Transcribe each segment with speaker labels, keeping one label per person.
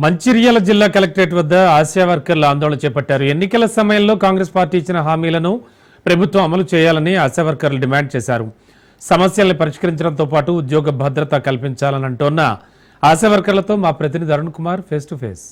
Speaker 1: మంచిర్యాల జిల్లా కలెక్టరేట్ వద్ద ఆశా వర్కర్లు ఆందోళన చేపట్టారు. ఎన్నికల సమయంలో కాంగ్రెస్ పార్టీ ఇచ్చిన హామీలను ప్రభుత్వం అమలు చేయాలని ఆశా వర్కర్లు డిమాండ్ చేశారు. సమస్యల్ని పరిష్కరించడంతో పాటు ఉద్యోగ భద్రత కల్పించాలని అంటున్న ఆశా వర్కర్లతో మా ప్రతినిధి Arun Kumar face to face.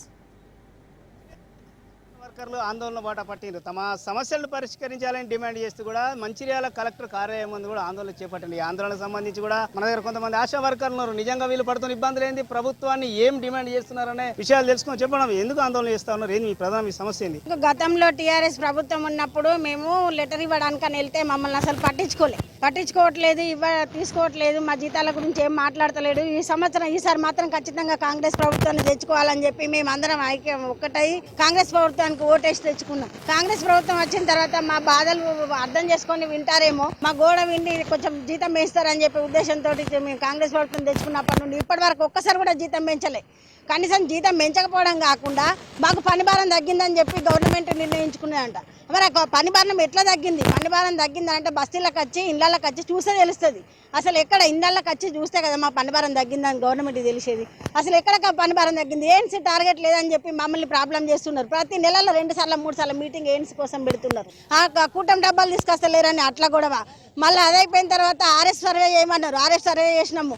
Speaker 2: వర్కర్లు ఆందోళన బాట పట్టిండ్రు. తమ సమస్యలను పరిష్కరించాలని డిమాండ్ చేస్తూ కూడా మంచిర్యాల కలెక్టర్ కార్యాలయం ముందు కూడా ఆందోళన చేపట్టింది. ఈ ఆందోళనకు సంబంధించి కూడా మన దగ్గర కొంతమంది ఆశా వర్కర్లు ఉన్నారు. నిజంగా వీళ్ళు పడుతున్న ఇబ్బందులు ఏంది, ప్రభుత్వాన్ని ఏం డిమాండ్ చేస్తున్నారనే విషయాలు తెలుసుకొని చెప్పడం, ఎందుకు ఆందోళన చేస్తా ఉన్నారు, ఏంది మీ ప్రధాన సమస్య ఏంది?
Speaker 3: గతంలో టీఆర్ఎస్ ప్రభుత్వం ఉన్నప్పుడు మేము లెటర్ ఇవ్వడానికని వెళ్తే మమ్మల్ని అసలు పట్టించుకోవట్లేదు, తీసుకోవట్లేదు, మా జీతాల గురించి ఏం మాట్లాడతలేడు. ఈ సంవత్సరం ఈసారి మాత్రం ఖచ్చితంగా కాంగ్రెస్ ప్రభుత్వాన్ని తెచ్చుకోవాలని చెప్పి మేము అందరం ఐక్యం ఒక్కటై కాంగ్రెస్ ప్రభుత్వానికి ఓటేసి తెచ్చుకున్నాం. కాంగ్రెస్ ప్రభుత్వం వచ్చిన తర్వాత మా బాధలు అర్థం చేసుకొని వింటారేమో, మా గోడ విండి కొంచెం జీతం పెంచుతారని చెప్పి ఉద్దేశంతో మేము కాంగ్రెస్ ప్రభుత్వం తెచ్చుకున్నప్పటి నుండి ఇప్పటి వరకు ఒక్కసారి కూడా జీతం పెంచలే. కనీసం జీతం పెంచకపోవడం కాకుండా మాకు పని భారం తగ్గిందని చెప్పి గవర్నమెంట్ నిర్ణయించుకున్నాయంట. మరి పని భారం ఎట్లా తగ్గింది? పని భారం తగ్గిందని అంటే బస్తీలకు వచ్చి ఇళ్ళకి వచ్చి చూస్తే తెలుస్తుంది. అసలు ఎక్కడ ఇళ్ళకి వచ్చి చూస్తే కదా మా పని భారం తగ్గిందని గవర్నమెంట్ తెలిసేది. అసలు ఎక్కడ పని భారం తగ్గింది? ఏఎన్సీ టార్గెట్ లేదని చెప్పి మమ్మల్ని ప్రాబ్లం చేస్తున్నారు. ప్రతి నెలలో 2 సార్లు 3 సార్లు మీటింగ్ ఏఎన్సీ కోసం పెడుతున్నారు. ఆ కూటమి డబ్బాలు తీసుకొస్తలేరని అట్లా గొడవ. మళ్ళీ అదైపోయిన తర్వాత ఆర్ఎస్ సర్వే చేయమన్నారు. ఆర్ఎస్ సర్వే చేసినాము.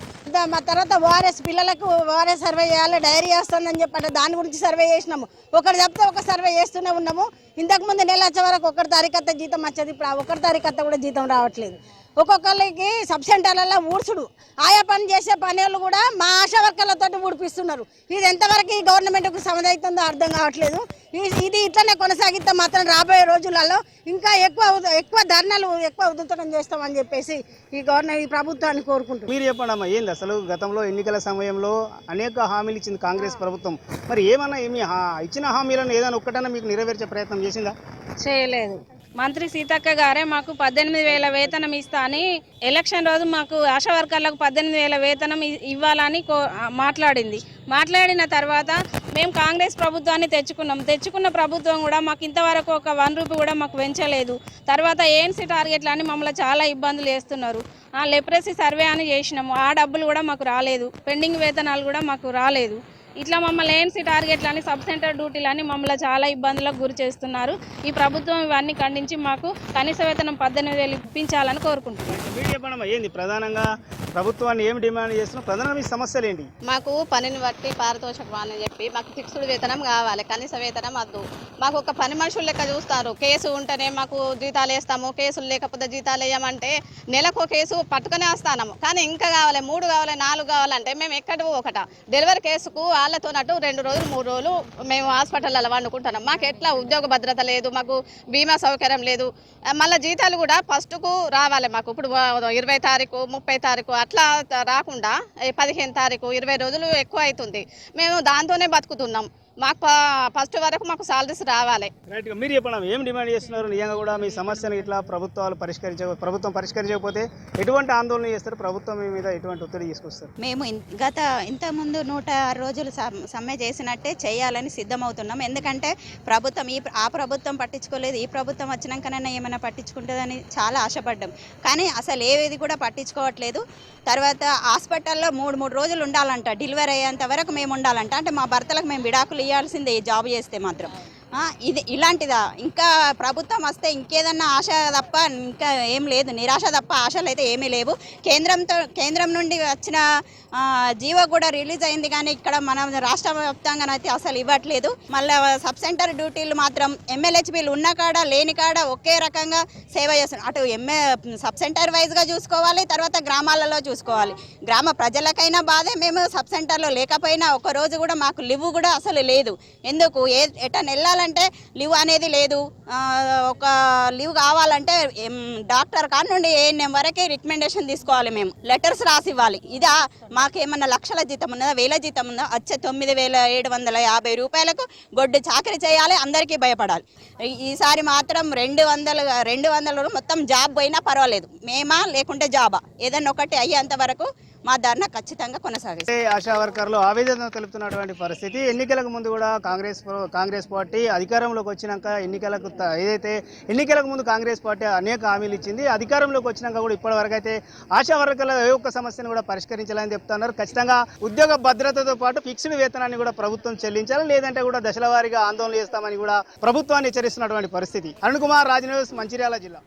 Speaker 3: తర్వాత ఓఆర్ఎస్ పిల్లలకు ఓఆర్ఎస్ సర్వే చేయాలి, డైరీ వస్తుందని చెప్పండి, దాని గురించి సర్వే చేసినాము. ఒకటి చెప్తే ఒక సర్వే చేస్తూనే ఉన్నాము. ఇంతకుముందు నెల వచ్చే వరకు 1 తారీఖు జీతం వచ్చేది, ఇప్పుడు 1 తారీఖు కూడా జీతం రావట్లేదు. ఒక్కొక్కరికి సబ్ సెంటర్లలో ఊడ్చుడు, ఆయా పని చేసే పనులు కూడా మా ఆశా వర్కర్లతో ఊడిపిస్తున్నారు. ఇది ఎంతవరకు ఈ గవర్నమెంట్కు సమదవుతుందో అర్థం కావట్లేదు. ఇది ఇట్లనే కొనసాగితే మాత్రం రాబోయే రోజులలో ఇంకా ఎక్కువ ధర్నాలు ఎక్కువ ఉధృతం చేస్తామని చెప్పేసి ఈ ప్రభుత్వాన్ని కోరుకుంటున్నారు.
Speaker 2: మీరు చెప్పండి అమ్మా, ఏంది అసలు గతంలో ఎన్నికల సమయంలో అనేక హామీలు ఇచ్చింది కాంగ్రెస్ ప్రభుత్వం. మరి ఏమన్నా ఏమి ఇచ్చిన హామీలను ఏదైనా ఒక్కటన్నా మీకు నెరవేర్చే ప్రయత్నం చేసిందా?
Speaker 4: చేయలేదు. మంత్రి సీతక్క గారే మాకు 18,000 వేతనం ఇస్తా అని ఎలక్షన్ రోజు మాకు ఆశా వర్కర్లకు 18,000 వేతనం ఇవ్వాలని మాట్లాడిన తర్వాత మేము కాంగ్రెస్ ప్రభుత్వాన్ని తెచ్చుకున్న ప్రభుత్వం కూడా మాకు ఇంతవరకు ఒక 1 రూపీ కూడా మాకు పెంచలేదు. తర్వాత ఏఎన్సీ టార్గెట్లు అని మమ్మల్ని చాలా ఇబ్బందులు చేస్తున్నారు. లెప్రసీ సర్వే అని చేసినాము, ఆ డబ్బులు కూడా మాకు రాలేదు. పెండింగ్ వేతనాలు కూడా మాకు రాలేదు. ఇట్లా మమ్మల్ని ఏఎన్సీ టార్గెట్లు అని సబ్ సెంటర్ డ్యూటీలు అని మమ్మల్ని చాలా ఇబ్బందులకు గురి చేస్తున్నారు. ఈ ప్రభుత్వం ఇవన్నీ ఖండించి మాకు కనీస వేతనం 18,000 ఇప్పించాలని కోరుకుంటున్నాను.
Speaker 2: మీరు చెప్పండి, ఏంది ప్రధానంగా ప్రభుత్వాన్ని ఏం డిమాండ్ చేస్తున్నారు? ప్రధానంగా మీ సమస్యలు ఏంటి?
Speaker 5: మాకు పనిని బట్టి పారితోషికం అని చెప్పి మాకు ఫిక్స్డ్ వేతనం కావాలి, కనీస వేతనం వద్దు. మాకు ఒక పని మనుషులు లెక్క చూస్తారు. కేసు ఉంటేనే మాకు జీతాలు వేస్తాము, కేసులు లేకపోతే జీతాలు వేయమంటే నెలకు కేసు పట్టుకునే వస్తాము. కానీ ఇంకా కావాలి, 3 కావాలి, 4 కావాలంటే మేము ఎక్కడ ఒకట డెలివరీ కేసుకు వాళ్ళతో 2 రోజులు 3 రోజులు మేము హాస్పిటల్లో వండుకుంటున్నాం. మాకు ఎట్లా ఉద్యోగ భద్రత లేదు, మాకు బీమా సౌకర్యం లేదు. మళ్ళీ జీతాలు కూడా ఫస్ట్కు రావాలి. మాకు ఇప్పుడు 20 తారీఖు 30 తారీఖు అట్లా రాకుండా 15 తారీఖు 20 రోజులు ఎక్కువ అవుతుంది. మేము దాంతోనే బతుకుతున్నాం. మాకు ఫస్ట్ వరకు మాకు సాలరీస్ రావాలి.
Speaker 2: రైట్గా మీరు చెప్పండి, ఏం డిమాండ్ చేస్తున్నారు? నిజంగా కూడా మీ సమస్యను ఇట్లా ప్రభుత్వం పరిష్కరించకపోతే ఎటువంటి ఆందోళన చేస్తారు? ప్రభుత్వం మీద ఎటువంటి ఒత్తిడి తీసుకొస్తారు?
Speaker 6: మేము ఇంతకుముందు 106 రోజులు సమ్మె చేసినట్టే చేయాలని సిద్ధమవుతున్నాం. ఎందుకంటే ప్రభుత్వం ఆ ప్రభుత్వం పట్టించుకోలేదు, ఈ ప్రభుత్వం వచ్చినాకనైనా ఏమైనా పట్టించుకుంటుందని చాలా ఆశపడ్డాం. కానీ అసలు ఏది కూడా పట్టించుకోవట్లేదు. తర్వాత హాస్పిటల్లో 3 రోజులు ఉండాలంట, డెలివరీ అయ్యేంత వరకు మేము ఉండాలంట. అంటే మా భర్తలకు మేము విడాకులు ఇవ్వాల్సిందే జాబ్ చేస్తే మాత్రం. ఇది ఇలాంటిదా? ఇంకా ప్రభుత్వం వస్తే ఇంకేదన్నా ఆశ తప్ప ఇంకా ఏం లేదు, నిరాశ తప్ప ఆశలు అయితే ఏమీ లేవు. కేంద్రం నుండి వచ్చిన జీవో కూడా రిలీజ్ అయింది, కానీ ఇక్కడ మనం రాష్ట్ర వ్యాప్తంగా అయితే అసలు ఇవ్వట్లేదు. మళ్ళీ సబ్ సెంటర్ డ్యూటీలు మాత్రం MLHBలు ఉన్న కాడ లేని కాడ ఒకే రకంగా సేవ చేస్తున్నారు. అటు సబ్ సెంటర్ వైజ్గా చూసుకోవాలి, తర్వాత గ్రామాలలో చూసుకోవాలి. గ్రామ ప్రజలకైనా బాధే, మేము సబ్ సెంటర్లో లేకపోయినా ఒక రోజు కూడా మాకు లివ్ కూడా అసలు లేదు. ఎందుకు ఎటన్నా వెళ్ళాలంటే లివ్ అనేది లేదు. ఒక లివ్ కావాలంటే డాక్టర్ కాడ నుండి ANM వరకే రికమెండేషన్ తీసుకోవాలి, మేము లెటర్స్ రాసి ఇవ్వాలి. ఇదా మాకేమన్నా లక్షల జీతం ఉన్నదా, వేల జీతం ఉందా? వచ్చే 9,750 రూపాయలకు గొడ్డు చాకరీ చేయాలి, అందరికీ భయపడాలి. ఈసారి మాత్రం 200 మొత్తం జాబ్ పోయినా పర్వాలేదు, మేమా లేకుంటే జాబా ఏదన్నా ఒకటి అయ్యేంత వరకు మా ధర్నా ఖచ్చితంగా కొనసాగిస్తాం.
Speaker 2: ఆశా వర్కర్లు ఆవేదన తెలుపుతున్నటువంటి పరిస్థితి. ఎన్నికలకు ముందు కూడా కాంగ్రెస్ పార్టీ అధికారంలోకి వచ్చినాక ఏదైతే ఎన్నికలకు ముందు కాంగ్రెస్ పార్టీ అనేక హామీలు ఇచ్చింది. అధికారంలోకి వచ్చినాక కూడా ఇప్పటి వరకు అయితే ఆశా వర్కర్ల ఏ ఒక్క సమస్యను కూడా పరిష్కరించాలని చెప్తున్నారు. ఖచ్చితంగా ఉద్యోగ భద్రతతో పాటు ఫిక్స్డ్ వేతనాన్ని కూడా ప్రభుత్వం చెల్లించాలి, లేదంటే కూడా దశల వారీగా ఆందోళన చేస్తామని కూడా ప్రభుత్వాన్ని హెచ్చరిస్తున్నటువంటి పరిస్థితి. అరుణ్ కుమార్, రాజ్ న్యూస్, మంచిర్యాల జిల్లా.